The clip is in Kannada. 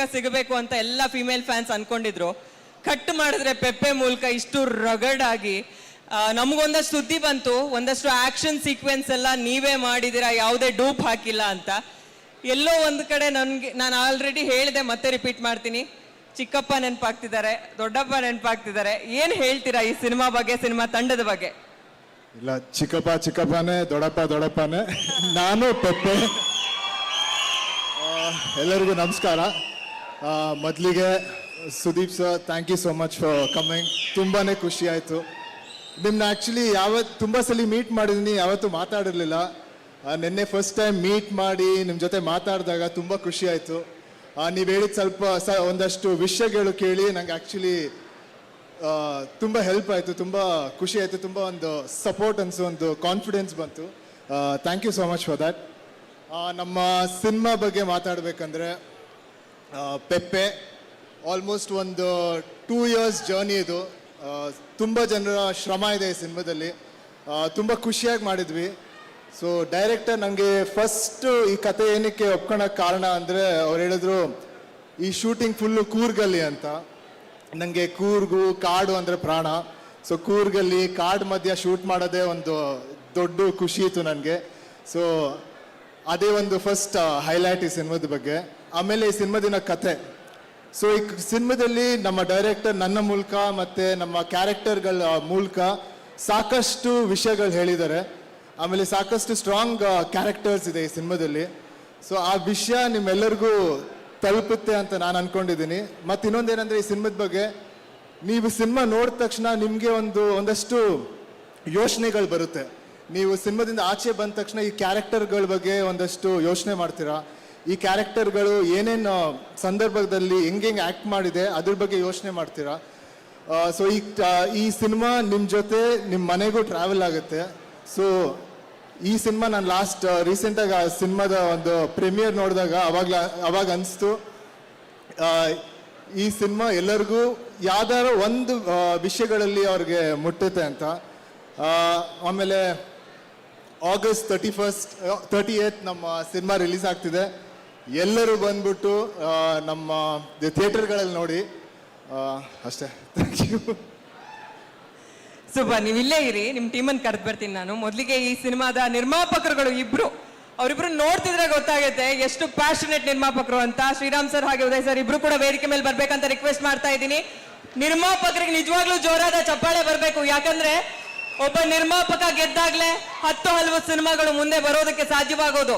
ಹುಡುಗ ಸಿಗಬೇಕು ಅಂತ ಎಲ್ಲ ಫಿಮೇಲ್ ಫ್ಯಾನ್ಸ್ ಅನ್ಕೊಂಡಿದ್ರು. ಕಟ್ ಮಾಡಿದ್ರೆ ಪೆಪ್ಪೆ ಮೂಲಕ ಇಷ್ಟು ರಗಡ್ ಆಗಿ ನಮಗೊಂದಷ್ಟು ಸುದ್ದಿ ಬಂತು, ಒಂದಷ್ಟು ಆಕ್ಷನ್ ಸೀಕ್ವೆನ್ಸ್ ಎಲ್ಲ ನೀವೇ ಮಾಡಿದಿರಾ, ಯಾವುದೇ ಡೂಪ್ ಹಾಕಿಲ್ಲ ಅಂತ. ಎಲ್ಲೋ ಒಂದು ಕಡೆ ನಾನು ಆಲ್ರೆಡಿ ಹೇಳಿದೆ, ಮತ್ತೆ ರಿಪೀಟ್ ಮಾಡ್ತೀನಿ, ಚಿಕ್ಕಪ್ಪ ನೆನಪಾಗ್ತಿದ್ದಾರೆ, ದೊಡ್ಡಪ್ಪ ನೆನಪಾಗ್ತಿದ್ದಾರೆ. ಏನು ಹೇಳ್ತೀರಾ ಈ ಸಿನಿಮಾ ಬಗ್ಗೆ, ಸಿನಿಮಾ ತಂಡದ ಬಗ್ಗೆ? ಇಲ್ಲ, ಚಿಕ್ಕಪ್ಪನೇ, ದೊಡ್ಡಪ್ಪನೇ. ನಾನು ಪೆಪ್ಪೆ. ಎಲ್ಲರಿಗೂ ನಮಸ್ಕಾರ. ಮೊದಲಿಗೆ Sudeep sir, thank you so much for coming. ತುಂಬಾ ಖುಷಿ ಆಯಿತು. ನಿಮ್ಮನ್ನ ಆ್ಯಕ್ಚುಲಿ ತುಂಬ ಸಲ ಮೀಟ್ ಮಾಡಿದ್ದೀನಿ, ಯಾವತ್ತೂ ಮಾತಾಡಿರಲಿಲ್ಲ. ನಿನ್ನೆ ಫಸ್ಟ್ ಟೈಮ್ ಮೀಟ್ ಮಾಡಿ ನಿಮ್ಮ ಜೊತೆ ಮಾತಾಡಿದಾಗ ತುಂಬ ಖುಷಿ ಆಯಿತು. ನೀವು ಹೇಳಿದ ಒಂದಷ್ಟು ವಿಷಯಗಳು ಕೇಳಿ ನಂಗೆ ಆ್ಯಕ್ಚುಲಿ ತುಂಬ ಹೆಲ್ಪ್ ಆಯಿತು, ತುಂಬ ಖುಷಿ ಆಯಿತು, ತುಂಬ ಒಂದು ಸಪೋರ್ಟ್ ಅನಿಸು, ಒಂದು ಕಾನ್ಫಿಡೆನ್ಸ್ ಬಂತು. Thank you so much for that. ನಮ್ಮ ಸಿನಿಮಾ ಬಗ್ಗೆ ಮಾತಾಡಬೇಕಂದ್ರೆ, ಪೆಪ್ಪೆ ಆಲ್ಮೋಸ್ಟ್ ಒಂದು 2 years ಜರ್ನಿ ಇದು. ತುಂಬ ಜನರ ಶ್ರಮ ಇದೆ ಈ ಸಿನಿಮಾದಲ್ಲಿ. ತುಂಬ ಖುಷಿಯಾಗಿ ಮಾಡಿದ್ವಿ. ಸೊ ಡೈರೆಕ್ಟರ್ ನನಗೆ ಫಸ್ಟ್ ಈ ಕತೆ ಏನಕ್ಕೆ ಒಪ್ಕೊಳಕ್ಕೆ ಕಾರಣ ಅಂದರೆ, ಅವ್ರು ಹೇಳಿದ್ರು ಈ ಶೂಟಿಂಗ್ ಫುಲ್ಲು ಕೂರ್ಗಲ್ಲಿ ಅಂತ. ನನಗೆ ಕೂರ್ಗು ಕಾಡು ಅಂದರೆ ಪ್ರಾಣ. ಸೊ ಕೂರ್ಗಲ್ಲಿ ಕಾಡು ಮಧ್ಯ ಶೂಟ್ ಮಾಡೋದೇ ಒಂದು ದೊಡ್ಡ ಖುಷಿ ಇತ್ತು ನನಗೆ. ಸೊ ಅದೇ ಒಂದು ಫಸ್ಟ್ ಹೈಲೈಟ್ ಈ ಸಿನಿಮಾದ ಬಗ್ಗೆ. ಆಮೇಲೆ ಈ ಸಿನಿಮಾದಿನ ಕತೆ. ಸೊ ಈ ಸಿನಿಮಾದಲ್ಲಿ ನಮ್ಮ ಡೈರೆಕ್ಟರ್ ನನ್ನ ಮೂಲಕ ಮತ್ತು ನಮ್ಮ ಕ್ಯಾರೆಕ್ಟರ್ಗಳ ಮೂಲಕ ಸಾಕಷ್ಟು ವಿಷಯಗಳು ಹೇಳಿದ್ದಾರೆ. ಆಮೇಲೆ ಸಾಕಷ್ಟು ಸ್ಟ್ರಾಂಗ್ ಕ್ಯಾರೆಕ್ಟರ್ಸ್ ಇದೆ ಈ ಸಿನಿಮಾದಲ್ಲಿ. ಸೊ ಆ ವಿಷಯ ನಿಮ್ಮೆಲ್ಲರಿಗೂ ತಲುಪುತ್ತೆ ಅಂತ ನಾನು ಅಂದ್ಕೊಂಡಿದ್ದೀನಿ. ಮತ್ತು ಇನ್ನೊಂದೇನೆಂದರೆ, ಈ ಸಿನಿಮಾದ ಬಗ್ಗೆ ನೀವು ಸಿನಿಮಾ ನೋಡಿದ ತಕ್ಷಣ ನಿಮಗೆ ಒಂದಷ್ಟು ಯೋಚನೆಗಳು ಬರುತ್ತೆ. ನೀವು ಸಿನಿಮಾದಿಂದ ಆಚೆ ಬಂದ ತಕ್ಷಣ ಈ ಕ್ಯಾರೆಕ್ಟರ್ಗಳ ಬಗ್ಗೆ ಒಂದಷ್ಟು ಯೋಚನೆ ಮಾಡ್ತೀರಾ. ಈ ಕ್ಯಾರೆಕ್ಟರ್ಗಳು ಏನೇನು ಸಂದರ್ಭದಲ್ಲಿ ಹೆಂಗೆ ಆ್ಯಕ್ಟ್ ಮಾಡಿದೆ ಅದ್ರ ಬಗ್ಗೆ ಯೋಚನೆ ಮಾಡ್ತೀರಾ. ಸೊ ಈ ಸಿನಿಮಾ ನಿಮ್ಮ ಜೊತೆ ನಿಮ್ಮ ಮನೆಗೂ ಟ್ರಾವೆಲ್ ಆಗುತ್ತೆ. ಸೊ ಈ ಸಿನಿಮಾ ನಾನು ರೀಸೆಂಟಾಗಿ ಆ ಸಿನಿಮಾದ ಒಂದು ಪ್ರೀಮಿಯರ್ ನೋಡಿದಾಗ ಅವಾಗ ಅನಿಸ್ತು, ಈ ಸಿನಿಮಾ ಎಲ್ಲರಿಗೂ ಯಾವ್ದಾದ್ರು ಒಂದು ವಿಷಯಗಳಲ್ಲಿ ಅವ್ರಿಗೆ ಮುಟ್ಟುತ್ತೆ ಅಂತ. ಆಮೇಲೆ August 38th ನಮ್ಮ ಸಿನಿಮಾ ರಿಲೀಸ್ ಆಗ್ತಿದೆ. ಎಲ್ಲರೂ ಬಂದ್ಬಿಟ್ಟು ನಮ್ಮ ಥಿಯೇಟರ್ಗಳಲ್ಲಿ ನೋಡಿ. ಅಷ್ಟೇ, ಥ್ಯಾಂಕ್ ಯು. ಸೂಪರ್. ನೀವು ಇಲ್ಲೇ ಇರಿ, ನಿಮ್ಮ ಟೀಮನ್ನು ಕರೆದು ಬರ್ತೀನಿ ನಾನು. ಮೊದಲಿಗೆ ಈ ಸಿನಿಮಾದ ನಿರ್ಮಾಪಕರುಗಳು ಅವರಿಬ್ರು ನೋಡ್ತಿದ್ರೆ ಗೊತ್ತಾಗುತ್ತೆ ಎಷ್ಟು ಪ್ಯಾಷನೇಟ್ ನಿರ್ಮಾಪಕರು ಅಂತ. ಶ್ರೀರಾಮ್ ಸರ್ ಹಾಗೆ ಉದಯ್ ಸರ್ ಇಬ್ರು ಕೂಡ ವೇದಿಕೆ ಮೇಲೆ ಬರ್ಬೇಕಂತ ರಿಕ್ವೆಸ್ಟ್ ಮಾಡ್ತಾ ಇದ್ದೀನಿ. ನಿರ್ಮಾಪಕರಿಗೆ ನಿಜವಾಗ್ಲೂ ಜೋರಾದ ಚಪ್ಪಾಳೆ ಬರಬೇಕು. ಯಾಕಂದ್ರೆ ಒಬ್ಬ ನಿರ್ಮಾಪಕ ಗೆದ್ದಾಗ್ಲೇ 10 ಹಲವು ಸಿನಿಮಾಗಳು ಮುಂದೆ ಬರೋದಕ್ಕೆ ಸಾಧ್ಯವಾಗೋದು.